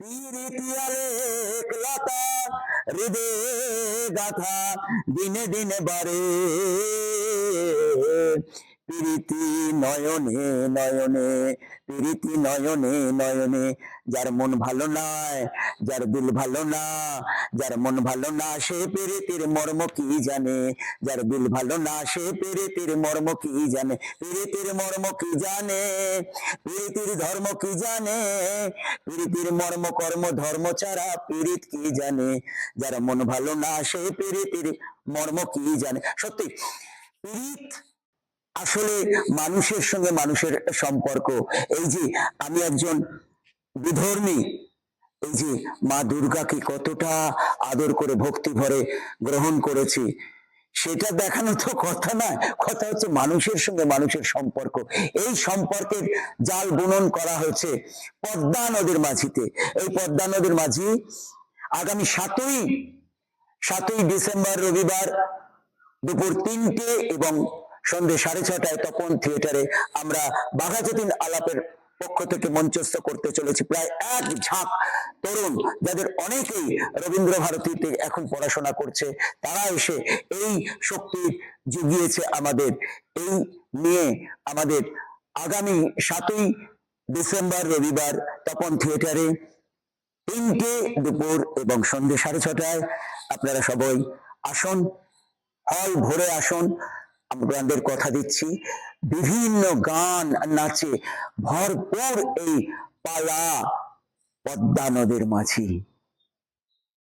পিরিতিয়ালে লতা হৃদে গাথা দিনে দিনে বারে, প্রীতি নয়নে নয়নে, প্রীতি নয়নে নয়নে। যার মন ভালো নয়, যার দিল ভালো না, যার মন ভালো না সে প্রীতির মর্ম কি জানে, যার দিল ভালো না সে প্রীতির মর্ম কি জানে, প্রীতির মর্ম কি জানে, প্রীতির ধর্ম কি জানে, প্রীতির মর্ম কর্ম ধর্ম ছাড়া প্রীত কি জানে, যার মন ভালো না সে প্রীতির মর্ম কি জানে। সত্যি প্রীত আসলে মানুষের সঙ্গে মানুষের সম্পর্ক। এই যে আমি একজন বিধর্মী, এই যে মা দুর্গাকে কতটা আদর করে ভক্তি ভরে গ্রহণ করেছি, সেটা দেখানো তো কথা নয়, কথা হচ্ছে মানুষের সঙ্গে মানুষের সম্পর্ক। এই সম্পর্কের জাল বুনন করা হয়েছে পদ্মা নদীর মাঝিতে। এই পদ্মা নদীর মাঝি আগামী 7ই ডিসেম্বর রবিবার দুপুর 3টে এবং সন্ধ্যে 6:30টায় তপন থিয়েটারে আমরা বাঘাযতীন আলাপের পক্ষ থেকে মঞ্চস্থ করতে চলেছি প্রায় এক ঝাঁক তরুণ, যাদের অনেকেই রবীন্দ্র ভারতীতে এখন পড়াশোনা করছে। তারা এসে এই শক্তি জুগিয়েছে আমাদের। এই নিয়ে আমাদের আগামী 7ই ডিসেম্বর রবিবার তপন থিয়েটারে 3টে দুপুর এবং সন্ধ্যে 6:30টায় আপনারা সবাই আসুন, হল ভরে আসুন। আপনাদের কথা দিচ্ছি বিভিন্ন গান নাচে ভরপুর এই পালা পদ্মা নদীর মাঝি।